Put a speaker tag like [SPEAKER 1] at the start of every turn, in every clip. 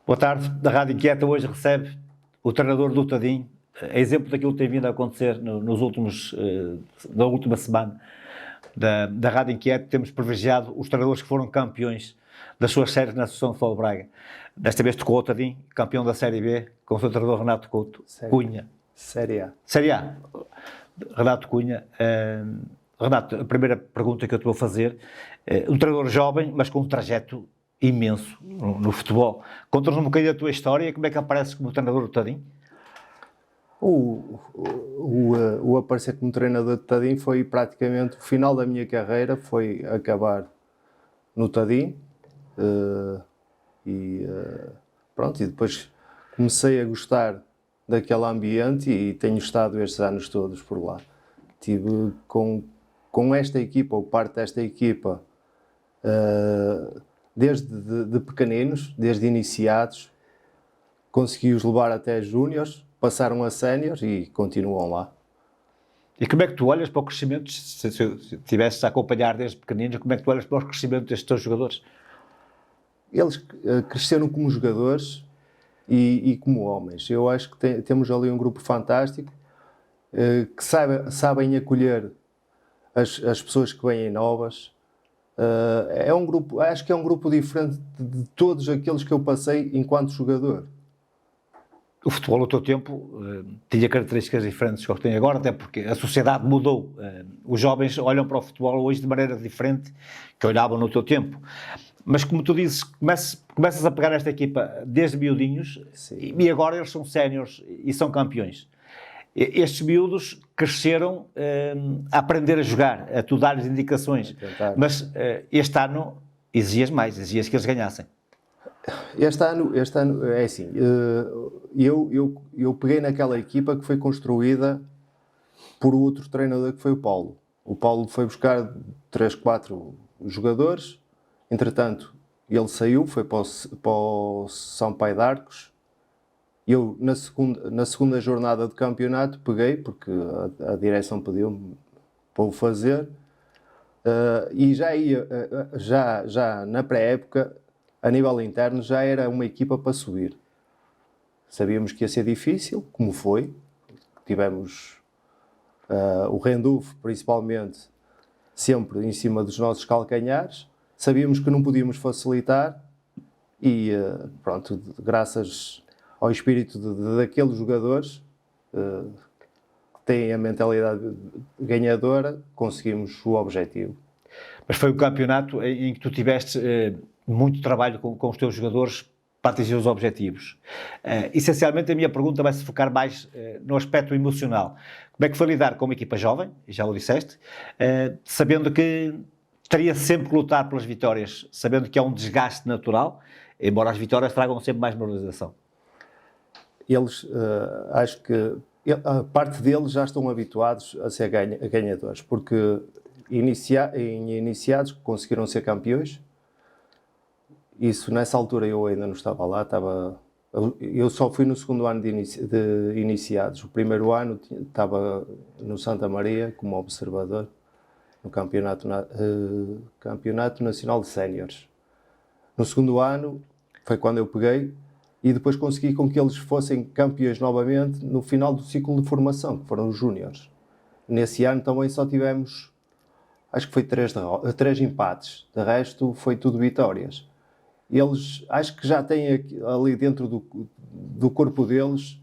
[SPEAKER 1] Boa tarde. A Rádio Inquieta hoje recebe o treinador do Tadim, exemplo daquilo que tem vindo a acontecer na última semana da Rádio Inquieta. Temos privilegiado os treinadores que foram campeões das suas séries na Associação de Futebol de Braga. Desta vez tocou o Tadim, campeão da Série B, com o seu treinador Renato Couto Cunha.
[SPEAKER 2] Série A.
[SPEAKER 1] Série A. Renato Cunha. Renato, a primeira pergunta que eu te vou fazer, um treinador jovem, mas com um trajeto imenso no futebol. Conta-nos um bocadinho da tua história e como é que apareces como treinador do Tadim?
[SPEAKER 2] O aparecer como treinador do Tadim foi praticamente o final da minha carreira, foi acabar no Tadim pronto, e depois comecei a gostar daquele ambiente e tenho estado estes anos todos por lá. Tive com esta equipa, ou parte desta equipa, desde de pequeninos, desde iniciados, consegui-os levar até júniores, passaram a séniores e continuam lá.
[SPEAKER 1] E como é que tu olhas para o crescimento, se estivesses a acompanhar desde pequeninos, como é que tu olhas para o crescimento destes teus jogadores?
[SPEAKER 2] Eles cresceram como jogadores e como homens. Eu acho que temos ali um grupo fantástico, que sabem acolher as pessoas que vêm novas. É um grupo, acho que é um grupo diferente de todos aqueles que eu passei enquanto jogador.
[SPEAKER 1] O futebol, no teu tempo, tinha características diferentes do que tem agora, até porque a sociedade mudou. Os jovens olham para o futebol hoje de maneira diferente que olhavam no teu tempo. Mas, como tu dizes, começas a pegar esta equipa desde miudinhos. Sim. E agora eles são séniores e são campeões. Estes miúdos cresceram a aprender a jogar, a tu dar-lhes indicações. Mas este ano exigias mais, exigias que eles ganhassem.
[SPEAKER 2] Este ano é assim, eu peguei naquela equipa que foi construída por outro treinador, que foi o Paulo. O Paulo foi buscar 3, 4 jogadores, entretanto ele saiu, foi para o São Pai de Arcos. Eu, na segunda jornada de campeonato, peguei, porque a direção pediu-me para o fazer, e já na pré-época, a nível interno, já era uma equipa para subir. Sabíamos que ia ser difícil, como foi. Tivemos o Rendulfo, principalmente, sempre em cima dos nossos calcanhares. Sabíamos que não podíamos facilitar e, pronto, graças ao espírito daqueles jogadores que têm a mentalidade ganhadora, conseguimos o objetivo.
[SPEAKER 1] Mas foi um campeonato em que tu tiveste muito trabalho com os teus jogadores para atingir os objetivos. Essencialmente, a minha pergunta vai se focar mais no aspecto emocional. Como é que foi lidar com uma equipa jovem, já o disseste, sabendo que teria sempre que lutar pelas vitórias, sabendo que é um desgaste natural, embora as vitórias tragam sempre mais valorização?
[SPEAKER 2] Eles, acho que a parte deles já estão habituados a ser ganhadores, porque iniciados conseguiram ser campeões. Isso, nessa altura, eu ainda não estava lá, eu só fui no segundo ano de iniciados. O primeiro ano estava no Santa Maria como observador no Campeonato Nacional de Séniores. No segundo ano foi quando eu peguei e depois consegui com que eles fossem campeões novamente no final do ciclo de formação, que foram os júniores. Nesse ano também só tivemos, acho que foi 3 empates, de resto foi tudo vitórias. Eles, acho que já têm ali dentro do corpo deles,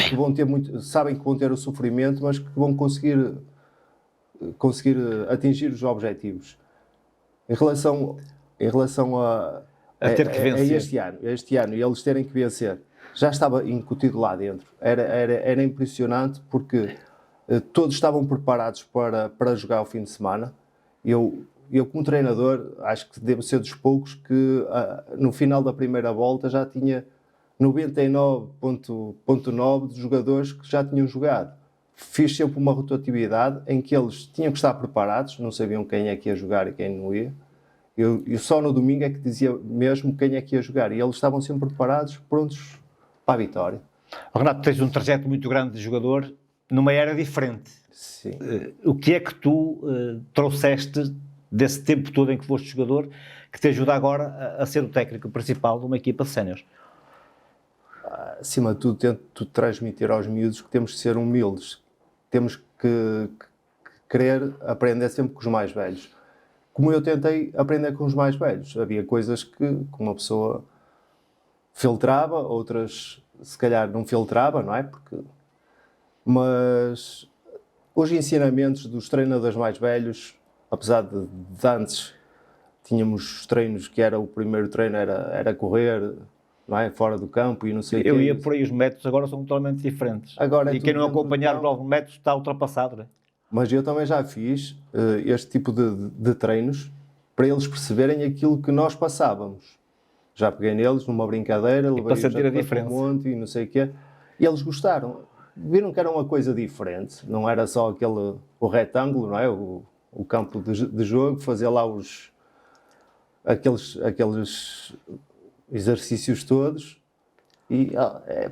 [SPEAKER 2] que vão ter sabem que vão ter o sofrimento, mas que vão conseguir atingir os objetivos. Em relação a este ano, e eles terem que vencer, já estava incutido lá dentro. Era impressionante porque todos estavam preparados para jogar o fim de semana. Eu, como treinador, acho que devo ser dos poucos que no final da primeira volta já tinha 99,9% dos jogadores que já tinham jogado. Fiz sempre uma rotatividade em que eles tinham que estar preparados, não sabiam quem é que ia jogar e quem não ia. Eu só no domingo é que dizia mesmo quem é que ia jogar. E eles estavam sempre preparados, prontos para a vitória.
[SPEAKER 1] Renato, tens um trajeto muito grande de jogador numa era diferente.
[SPEAKER 2] Sim.
[SPEAKER 1] O que é que tu trouxeste desse tempo todo em que foste jogador que te ajuda agora a ser o técnico principal de uma equipa de séniores?
[SPEAKER 2] acima de tudo, tento transmitir aos miúdos que temos que ser humildes, temos que querer aprender sempre com os mais velhos. Como eu tentei aprender com os mais velhos, havia coisas que uma pessoa filtrava, outras se calhar não filtrava, não é? Mas os ensinamentos dos treinadores mais velhos, apesar de antes tínhamos treinos que o primeiro treino era correr, não é? Fora do campo e não sei o quê.
[SPEAKER 1] Eu ia por aí, os métodos agora são totalmente diferentes.
[SPEAKER 2] Agora
[SPEAKER 1] E quem não acompanhar os novos métodos está ultrapassado, não é?
[SPEAKER 2] Mas eu também já fiz este tipo de treinos para eles perceberem aquilo que nós passávamos. Já peguei neles numa brincadeira, levei
[SPEAKER 1] sentir a diferença.
[SPEAKER 2] Um monte e não sei o quê. E eles gostaram. Viram que era uma coisa diferente. Não era só o retângulo, não é? O campo de jogo, fazer lá aqueles exercícios todos. E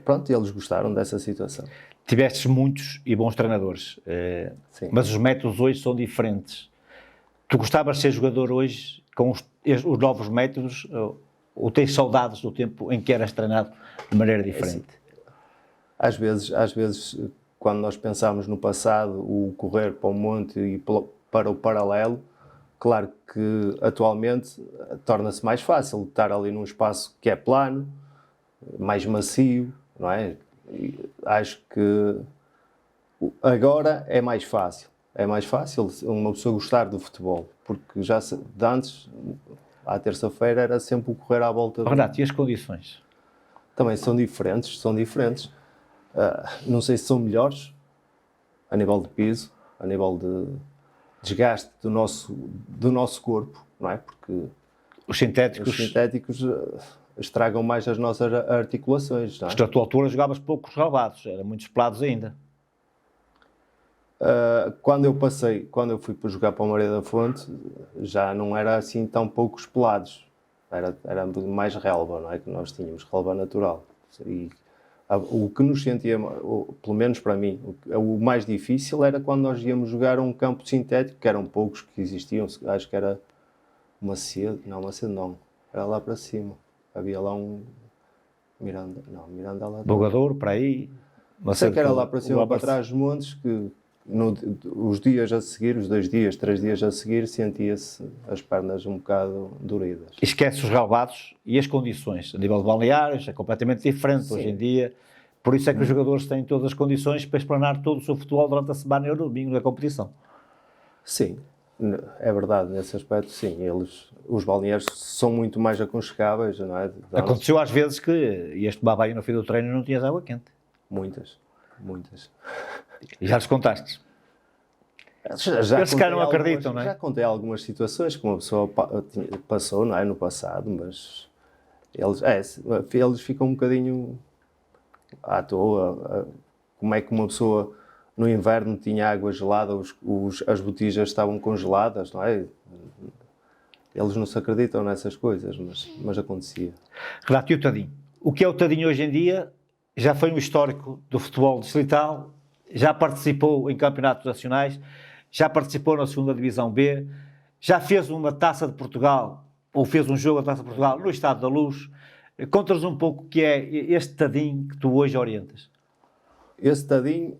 [SPEAKER 2] pronto, eles gostaram dessa situação.
[SPEAKER 1] Tivestes muitos e bons treinadores, mas os métodos hoje são diferentes. Tu gostavas de ser jogador hoje com os novos métodos ou tens saudades do tempo em que eras treinado de maneira diferente?
[SPEAKER 2] Às vezes, quando nós pensamos no passado, o correr para o monte e para o paralelo, claro que atualmente torna-se mais fácil estar ali num espaço que é plano, mais macio, não é? E acho que agora é mais fácil. É mais fácil uma pessoa gostar do futebol, porque já de antes, à terça-feira, era sempre o correr à volta do...
[SPEAKER 1] Renato, e as condições?
[SPEAKER 2] Também são diferentes. Não sei se são melhores, a nível de piso, a nível de desgaste do nosso corpo, não é? Porque
[SPEAKER 1] os sintéticos
[SPEAKER 2] estragam mais as nossas articulações, não é?
[SPEAKER 1] Porque na tua altura jogavas poucos relevados, eram muitos pelados ainda.
[SPEAKER 2] Quando eu fui para jogar para o Moreira da Fonte, já não era assim tão poucos pelados. Era mais relva, não é? Que nós tínhamos, relva natural. E o que nos sentia, pelo menos para mim, o mais difícil era quando nós íamos jogar a um campo sintético, que eram poucos que existiam, acho que era Macedo não, era lá para cima. Havia lá um Miranda lá.
[SPEAKER 1] Bogador, para aí.
[SPEAKER 2] Sei que era lá para cima, para trás dos montes, que os dias a seguir, os 2 dias, 3 dias a seguir, sentia-se as pernas um bocado doridas.
[SPEAKER 1] Esquece os relevados e as condições. A nível de balneários é completamente diferente. Sim. Hoje em dia. Por isso é que os jogadores têm todas as condições para explanar todo o seu futebol durante a semana e no domingo da competição.
[SPEAKER 2] Sim, é verdade, nesse aspecto, sim. Os balneários são muito mais aconchegáveis, não é?
[SPEAKER 1] Aconteceu às vezes que ias tomar banho no fim do treino e não tinhas água quente.
[SPEAKER 2] Muitas.
[SPEAKER 1] E já lhes contaste?
[SPEAKER 2] Eles
[SPEAKER 1] se calhar não acreditam, não é?
[SPEAKER 2] Já contei algumas situações que uma pessoa passou, não é? No passado, mas eles ficam um bocadinho à toa. Como é que uma pessoa no inverno tinha água gelada, as botijas estavam congeladas, não é? Eles não se acreditam nessas coisas, mas acontecia.
[SPEAKER 1] Renato, e o Tadinho? O que é o Tadinho hoje em dia? Já foi um histórico do futebol distrital, já participou em campeonatos nacionais, já participou na 2ª Divisão B, já fez uma Taça de Portugal, ou fez um jogo da Taça de Portugal no Estado da Luz. Conta-nos um pouco o que é este Tadinho que tu hoje orientas.
[SPEAKER 2] Esse Tadinho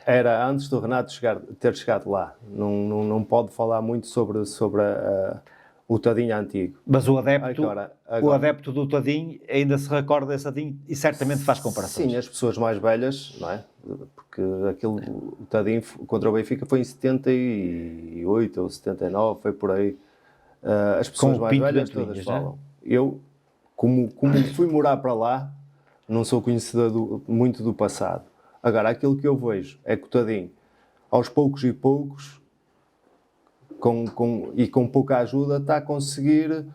[SPEAKER 2] era antes do Renato ter chegado lá. Não pode falar muito sobre o Tadinho antigo.
[SPEAKER 1] Mas o adepto do Tadinho ainda se recorda desse Tadinho e certamente faz comparações.
[SPEAKER 2] Sim, as pessoas mais velhas, não é? Porque o Tadinho contra o Benfica foi em 78 ou 79, foi por aí. As pessoas mais velhas todas falam. Eu, como fui morar para lá, não sou conhecedor muito do passado. Agora, aquilo que eu vejo é que o Tadinho, aos poucos e poucos, com pouca ajuda, está a conseguir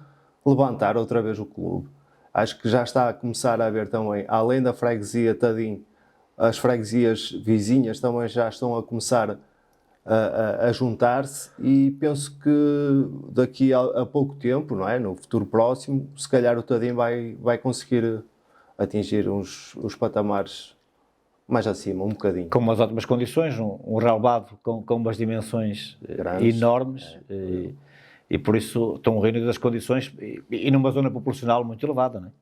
[SPEAKER 2] levantar outra vez o clube. Acho que já está a começar a haver também, além da freguesia Tadinho, as freguesias vizinhas também já estão a começar a juntar-se e penso que daqui a pouco tempo, não é? No futuro próximo, se calhar o Tadinho vai conseguir atingir os patamares mais acima, um bocadinho.
[SPEAKER 1] Com umas ótimas condições, um relevado com umas dimensões grandes, enormes e por isso estão reunidas as condições e numa zona populacional muito elevada, não é?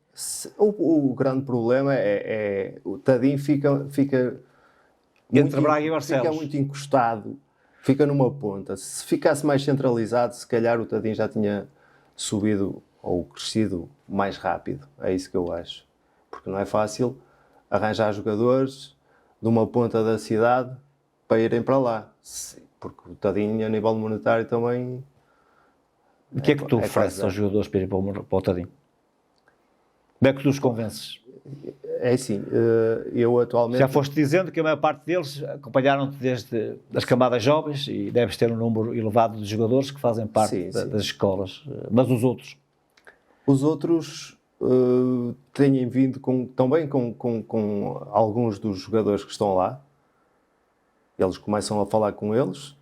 [SPEAKER 2] O grande problema é o Tadim fica
[SPEAKER 1] Entre Braga e Barcelos.
[SPEAKER 2] Fica muito encostado, fica numa ponta. Se ficasse mais centralizado, se calhar o Tadim já tinha subido ou crescido mais rápido. É isso que eu acho. Porque não é fácil arranjar jogadores de uma ponta da cidade para irem para lá. Porque o Tadim, a nível monetário, também...
[SPEAKER 1] O que é que tu ofereces aos jogadores para ir para o Tadim? Como é que tu os convences?
[SPEAKER 2] É assim, eu atualmente...
[SPEAKER 1] Já foste dizendo que a maior parte deles acompanharam-te desde as camadas jovens e deves ter um número elevado de jogadores que fazem parte das escolas. Mas os outros?
[SPEAKER 2] Os outros têm vindo também com alguns dos jogadores que estão lá. Eles começam a falar com eles.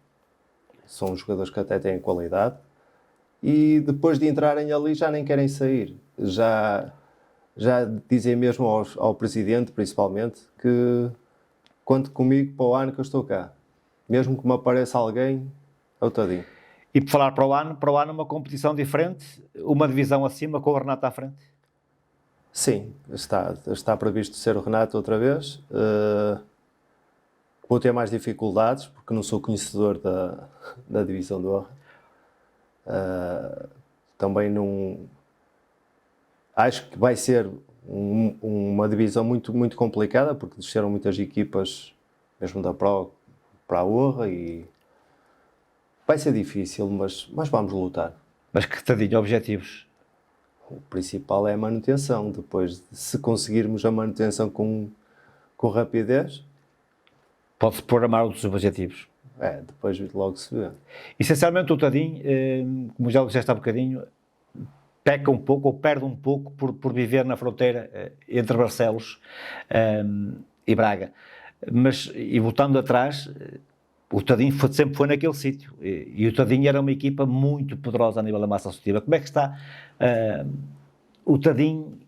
[SPEAKER 2] São jogadores que até têm qualidade. E depois de entrarem ali já nem querem sair. Já dizem mesmo ao presidente, principalmente, que conte comigo para o ano que eu estou cá. Mesmo que me apareça alguém, é o Tadim.
[SPEAKER 1] E por falar para o ano uma competição diferente, uma divisão acima com o Renato à frente?
[SPEAKER 2] Sim, está previsto ser o Renato outra vez. Vou ter mais dificuldades, porque não sou conhecedor da divisão de honra. Também não... Acho que vai ser uma divisão muito, muito complicada, porque desceram muitas equipas, mesmo da Pro, para a honra, e vai ser difícil, mas vamos lutar.
[SPEAKER 1] Mas que Tadinho, objetivos?
[SPEAKER 2] O principal é a manutenção. Depois, se conseguirmos a manutenção com rapidez...
[SPEAKER 1] Pode-se programar outros objetivos.
[SPEAKER 2] Depois logo se vê.
[SPEAKER 1] Essencialmente o Tadinho, como já disseste há bocadinho, peca um pouco, ou perde um pouco, por viver na fronteira entre Barcelos e Braga. Mas, e voltando atrás, o Tadinho sempre foi naquele sítio. E o Tadinho era uma equipa muito poderosa a nível da massa associativa. Como é que está o Tadinho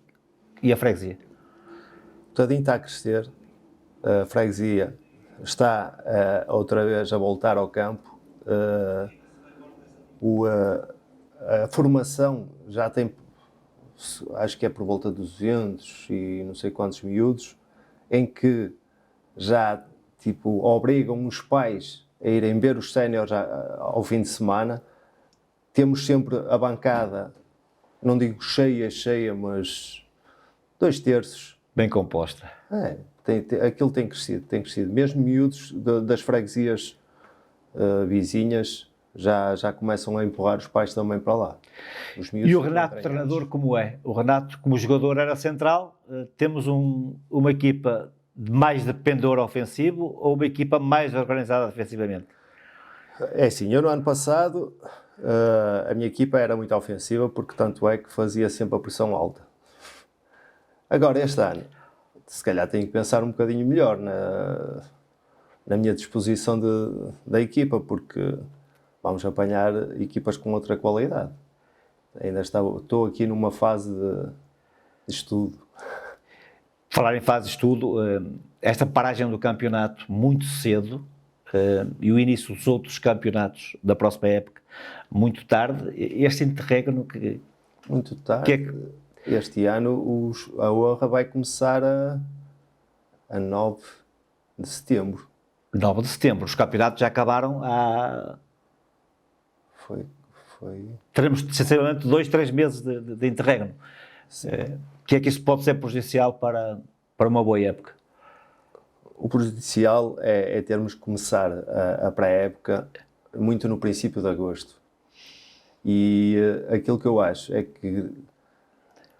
[SPEAKER 1] e a freguesia?
[SPEAKER 2] O Tadinho está a crescer. A freguesia está outra vez a voltar ao campo. A formação já tem, acho que é por volta de 200 e não sei quantos miúdos, em que já obrigam os pais a irem ver os séniores ao fim de semana. Temos sempre a bancada, não digo cheia, mas 2/3.
[SPEAKER 1] Bem composta.
[SPEAKER 2] Aquilo tem crescido. Mesmo miúdos das freguesias vizinhas já começam a empurrar os pais também para lá.
[SPEAKER 1] E o Renato, treinador, como é? O Renato, como jogador, era central. Temos uma equipa mais de pendor ofensivo ou uma equipa mais organizada defensivamente?
[SPEAKER 2] É assim, eu no ano passado a minha equipa era muito ofensiva, porque tanto é que fazia sempre a pressão alta. Agora, este ano, se calhar tenho que pensar um bocadinho melhor na minha disposição da equipa, porque vamos apanhar equipas com outra qualidade. Ainda estou aqui numa fase de estudo.
[SPEAKER 1] Falar em fase de estudo, esta paragem do campeonato muito cedo e o início dos outros campeonatos da próxima época muito tarde, este interregno que...
[SPEAKER 2] Muito tarde. Este ano a honra vai começar a 9 de setembro.
[SPEAKER 1] 9 de setembro. Os campeonatos já acabaram há...
[SPEAKER 2] Foi.
[SPEAKER 1] Teremos, sinceramente, 2-3 meses de interregno. Que é que isso pode ser prejudicial para uma boa época?
[SPEAKER 2] O prejudicial é termos que começar a pré-época muito no princípio de agosto. E aquilo que eu acho é que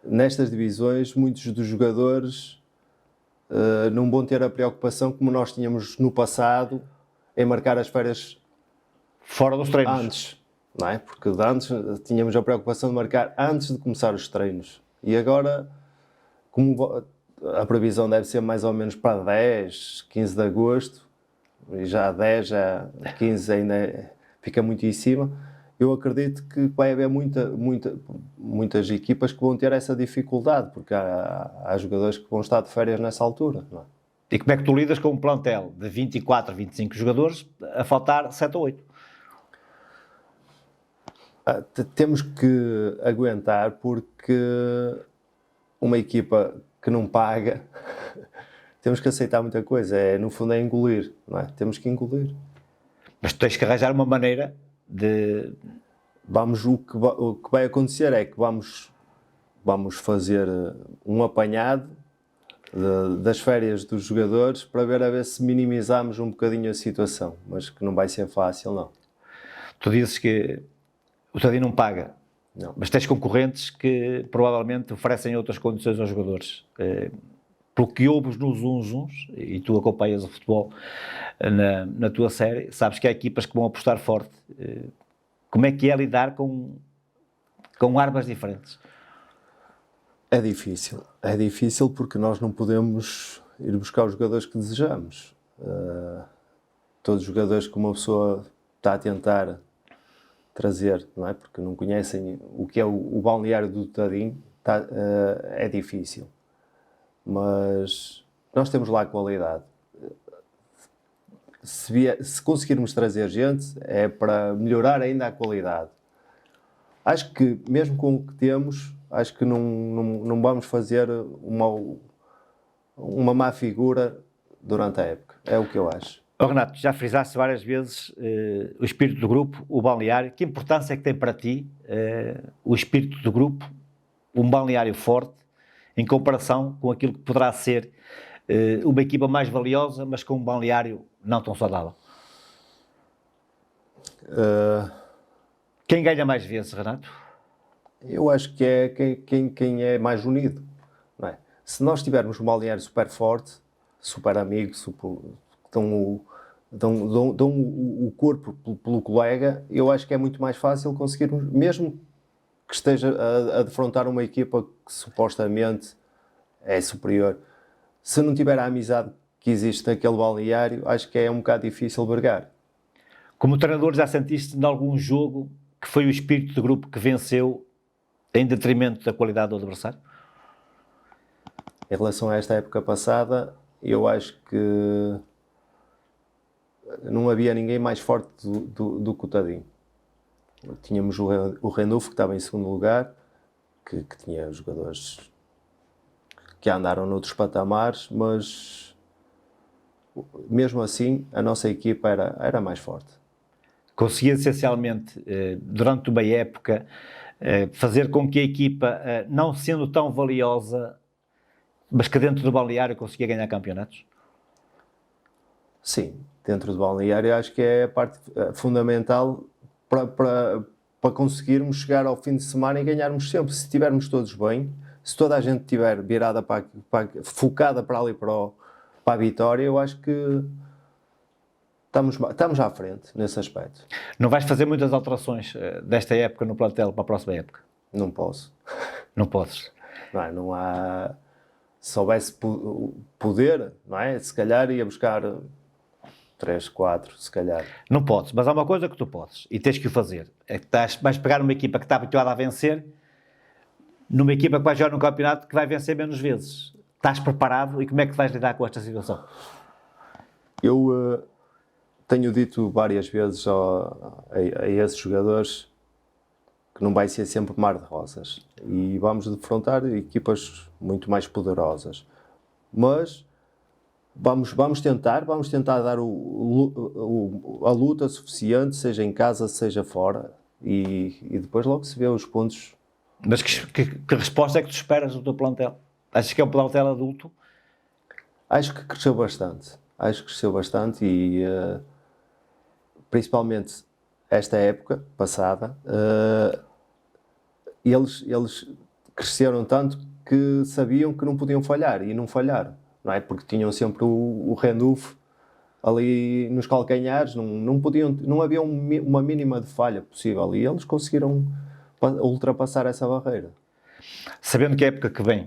[SPEAKER 2] nestas divisões muitos dos jogadores não vão ter a preocupação como nós tínhamos no passado em marcar as férias
[SPEAKER 1] fora dos treinos.
[SPEAKER 2] Antes, não é? Porque antes tínhamos a preocupação de marcar antes de começar os treinos. E agora, como a previsão deve ser mais ou menos para 10, 15 de agosto, e já 10, já 15 ainda fica muito em cima, eu acredito que vai haver muitas equipas que vão ter essa dificuldade, porque há jogadores que vão estar de férias nessa altura, não é?
[SPEAKER 1] E como é que tu lidas com um plantel de 24, 25 jogadores a faltar 7 ou 8?
[SPEAKER 2] Temos que aguentar porque uma equipa que não paga, temos que aceitar muita coisa. No fundo é engolir, não é? Temos que engolir.
[SPEAKER 1] Mas tu tens que arranjar uma maneira de...
[SPEAKER 2] O que vai acontecer é que vamos fazer um apanhado das férias dos jogadores para ver se minimizamos um bocadinho a situação, mas que não vai ser fácil, não.
[SPEAKER 1] Tu dizes que o Tadinho não paga,
[SPEAKER 2] Não.
[SPEAKER 1] mas tens concorrentes que provavelmente oferecem outras condições aos jogadores. Pelo que ouves nos uns, e tu acompanhas o futebol na tua série, sabes que há equipas que vão apostar forte. Como é que é lidar com armas diferentes?
[SPEAKER 2] É difícil porque nós não podemos ir buscar os jogadores que desejamos. Todos os jogadores que uma pessoa está a tentar trazer, não é? Porque não conhecem o que é o balneário do Tadinho, é difícil. Mas nós temos lá qualidade. Se conseguirmos trazer gente, é para melhorar ainda a qualidade. Acho que, mesmo com o que temos, acho que não vamos fazer uma má figura durante a época. É o que eu acho.
[SPEAKER 1] Oh, Renato, já frisaste várias vezes o espírito do grupo, o balneário. Que importância é que tem para ti o espírito do grupo, um balneário forte, em comparação com aquilo que poderá ser uma equipa mais valiosa, mas com um balneário não tão saudável? Quem ganha mais vezes, Renato?
[SPEAKER 2] Eu acho que é quem é mais unido, não é? Se nós tivermos um balneário super forte, super amigo, dão o corpo pelo colega, eu acho que é muito mais fácil conseguirmos, mesmo que esteja a defrontar uma equipa que supostamente é superior. Se não tiver a amizade que existe naquele balneário, acho que é um bocado difícil bregar.
[SPEAKER 1] Como treinador, já sentiste em algum jogo que foi o espírito do grupo que venceu em detrimento da qualidade do adversário?
[SPEAKER 2] Em relação a esta época passada, eu acho que não havia ninguém mais forte do que o Tadinho. Tínhamos o Randolph, que estava em segundo lugar, que tinha jogadores que andaram noutros patamares, mas mesmo assim a nossa equipa era mais forte.
[SPEAKER 1] Conseguia essencialmente, durante uma época, fazer com que a equipa, não sendo tão valiosa, mas que dentro do balneário conseguia ganhar campeonatos?
[SPEAKER 2] Sim, dentro do balneário acho que é a parte fundamental para conseguirmos chegar ao fim de semana e ganharmos sempre. Se estivermos todos bem, se toda a gente estiver virada focada para ali para a vitória, eu acho que estamos à frente nesse aspecto.
[SPEAKER 1] Não vais fazer muitas alterações desta época no plantel para a próxima época?
[SPEAKER 2] Não posso.
[SPEAKER 1] Não podes?
[SPEAKER 2] Não há... Se houvesse poder, não é? Se calhar ia buscar 3, 4, se calhar.
[SPEAKER 1] Não podes, mas há uma coisa que tu podes e tens que o fazer. É que vais pegar uma equipa que está habituada a vencer, numa equipa que vai jogar num campeonato que vai vencer menos vezes. Estás preparado e como é que vais lidar com esta situação?
[SPEAKER 2] Eu tenho dito várias vezes a esses jogadores que não vai ser sempre mar de rosas e vamos defrontar equipas muito mais poderosas. Mas vamos tentar dar a luta suficiente, seja em casa, seja fora, e depois logo se vê os pontos.
[SPEAKER 1] Mas que resposta é que tu esperas do teu plantel? Achas que é um plantel adulto?
[SPEAKER 2] Acho que cresceu bastante e principalmente esta época passada, eles cresceram tanto que sabiam que não podiam falhar e não falharam, não é? Porque tinham sempre o Randolph ali nos calcanhares, não havia uma mínima de falha possível e eles conseguiram ultrapassar essa barreira.
[SPEAKER 1] Sabendo que a época que vem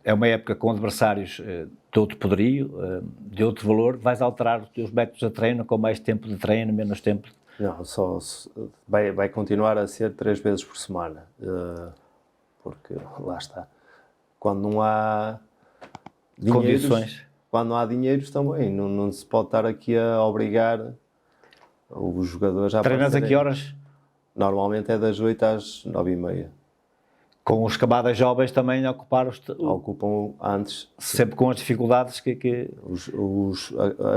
[SPEAKER 1] é uma época com adversários de outro poderio, de outro valor, vais alterar os teus métodos de treino com mais tempo de treino, menos tempo?
[SPEAKER 2] Não, vai continuar a ser 3 vezes por semana, porque lá está. Quando não há dinheiros,
[SPEAKER 1] condições.
[SPEAKER 2] Quando não há dinheiros também, não se pode estar aqui a obrigar os jogadores a
[SPEAKER 1] Treinas a que horas?
[SPEAKER 2] Normalmente é das 8 às 9h30.
[SPEAKER 1] Com os camadas jovens também a ocupar
[SPEAKER 2] Ocupam antes.
[SPEAKER 1] sempre com as dificuldades que...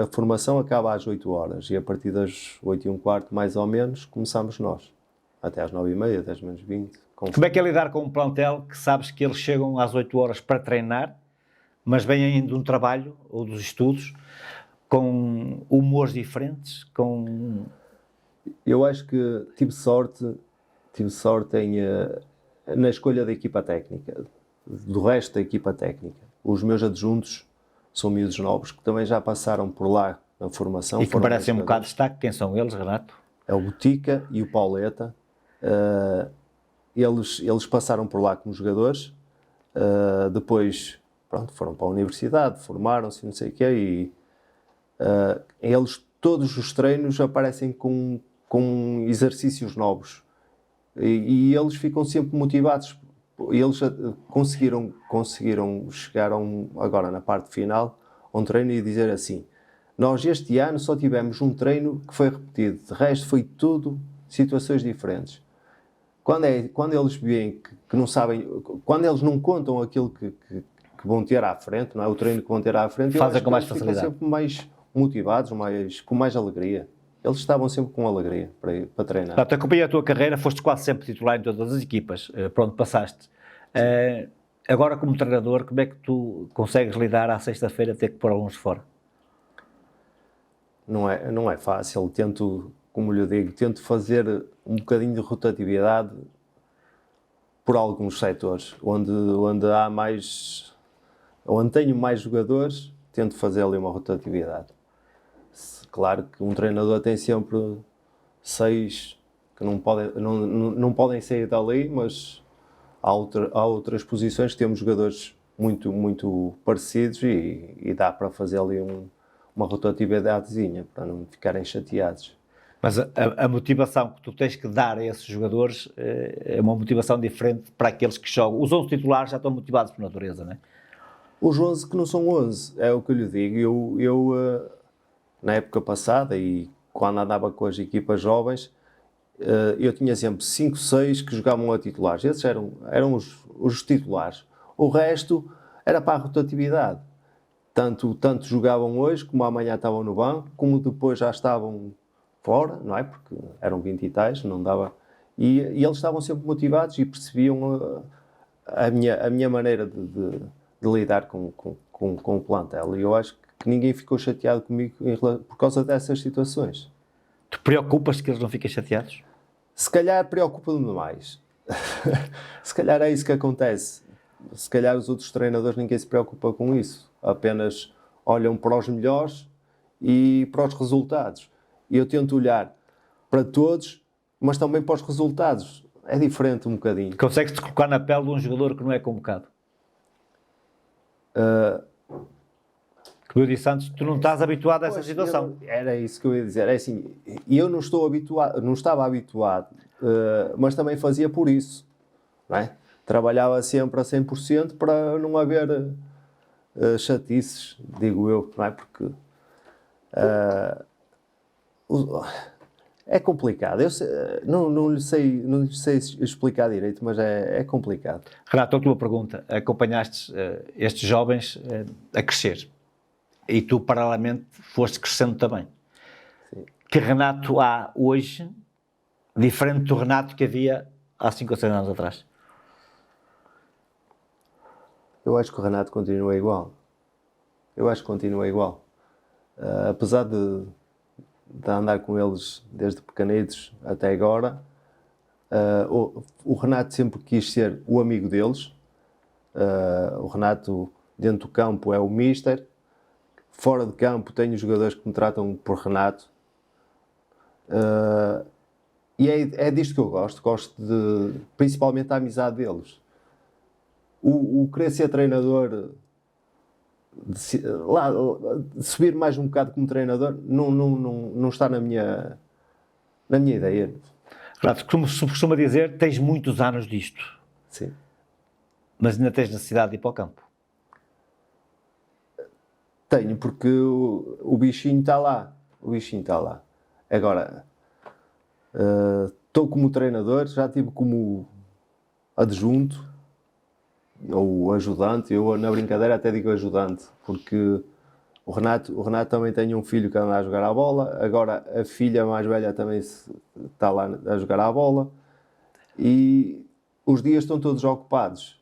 [SPEAKER 2] A formação acaba às 8 horas e a partir das 8h15, mais ou menos, começamos nós. Até às 9h30, 10 menos 20.
[SPEAKER 1] Como é que é lidar com um plantel que sabes que eles chegam às 8 horas para treinar, mas vêm de um trabalho ou dos estudos com humores diferentes, com...
[SPEAKER 2] Eu acho que tive sorte na escolha da equipa técnica, do resto da equipa técnica. Os meus adjuntos são miúdos novos que também já passaram por lá na formação.
[SPEAKER 1] E que merecem um bocado de destaque. Quem são eles, Renato?
[SPEAKER 2] É o Botica e o Pauleta. Eles passaram por lá como jogadores, depois pronto, foram para a universidade, formaram-se, não sei o quê, e eles, todos os treinos aparecem com exercícios novos. E eles ficam sempre motivados. Eles conseguiram chegar agora na parte final a um treino e dizer assim: nós este ano só tivemos um treino que foi repetido, de resto foi tudo situações diferentes. Quando eles veem que não sabem, quando eles não contam aquilo que vão ter à frente, não é? O treino que vão ter à frente,
[SPEAKER 1] fazem com mais facilidade.
[SPEAKER 2] Ficam sempre mais motivados, com mais alegria. Eles estavam sempre com alegria para treinar.
[SPEAKER 1] Portanto, acompanhei a tua carreira, foste quase sempre titular em todas as equipas, pronto, passaste. Agora, como treinador, como é que tu consegues lidar à sexta-feira ter que pôr alguns fora?
[SPEAKER 2] Não é fácil. Como lhe digo, tento fazer um bocadinho de rotatividade por alguns setores, onde há mais, onde tenho mais jogadores, tento fazer ali uma rotatividade. Claro que um treinador tem sempre 6 que não podem sair dali, mas há outras posições que temos jogadores muito, muito parecidos e dá para fazer ali uma rotatividadezinha, para não ficarem chateados.
[SPEAKER 1] Mas a motivação que tu tens que dar a esses jogadores é uma motivação diferente para aqueles que jogam. Os 11 titulares já estão motivados por natureza, não é?
[SPEAKER 2] Os 11 que não são 11, é o que eu lhe digo. Eu na época passada e quando andava com as equipas jovens, eu tinha sempre 5, 6 que jogavam a titulares. Esses eram os titulares. O resto era para a rotatividade. Tanto jogavam hoje, como amanhã estavam no banco, como depois já estavam fora, não é? Porque eram 20 e tais, não dava. E eles estavam sempre motivados e percebiam a minha maneira de lidar com o plantel. E eu acho que ninguém ficou chateado comigo por causa dessas situações.
[SPEAKER 1] Tu preocupas-te que eles não fiquem chateados?
[SPEAKER 2] Se calhar preocupa-me mais. Se calhar é isso que acontece. Se calhar os outros treinadores ninguém se preocupa com isso. Apenas olham para os melhores e para os resultados. E eu tento olhar para todos, mas também para os resultados. É diferente um bocadinho.
[SPEAKER 1] Consegues-te colocar na pele de um jogador que não é convocado? Como eu disse antes, tu não estás habituado a essa situação.
[SPEAKER 2] Era isso que eu ia dizer. É assim, eu não estava habituado, mas também fazia por isso. Não é? Trabalhava sempre a 100% para não haver chatices, digo eu, não é? Porque é complicado. Eu não lhe sei explicar direito, mas é complicado.
[SPEAKER 1] Renato, a tua pergunta. Acompanhaste estes jovens a crescer e tu, paralelamente, foste crescendo também.
[SPEAKER 2] Sim.
[SPEAKER 1] Que Renato há hoje, diferente do Renato que havia há 5 ou 6 anos atrás?
[SPEAKER 2] Eu acho que o Renato continua igual. Apesar de andar com eles desde pequenitos até agora, o Renato sempre quis ser o amigo deles. O Renato, dentro do campo, é o mister. Fora de campo, tenho jogadores que me tratam por Renato. E é disto que eu gosto. Gosto principalmente da amizade deles. O querer ser treinador, de subir mais um bocado como treinador, não está na minha ideia.
[SPEAKER 1] Renato, como se costuma dizer, tens muitos anos disto.
[SPEAKER 2] Sim.
[SPEAKER 1] Mas ainda tens necessidade de ir para o campo.
[SPEAKER 2] Tenho, porque o bichinho está lá. Agora, estou como treinador, já tive como adjunto ou ajudante. Eu na brincadeira até digo ajudante, porque o Renato também tem um filho que anda a jogar à bola, agora a filha mais velha também está lá a jogar à bola e os dias estão todos ocupados.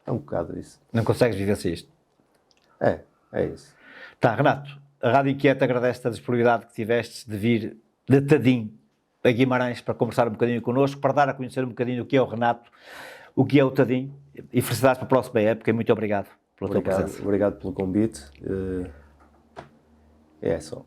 [SPEAKER 2] É um bocado isso.
[SPEAKER 1] Não consegues viver sem isto?
[SPEAKER 2] É isso.
[SPEAKER 1] Tá, Renato, a Rádio Inquieta agradece a disponibilidade que tiveste de vir de Tadim a Guimarães para conversar um bocadinho connosco, para dar a conhecer um bocadinho o que é o Renato, o que é o Tadim, e felicidades para a próxima época e muito obrigado pela tua presença.
[SPEAKER 2] Obrigado pelo convite. É só.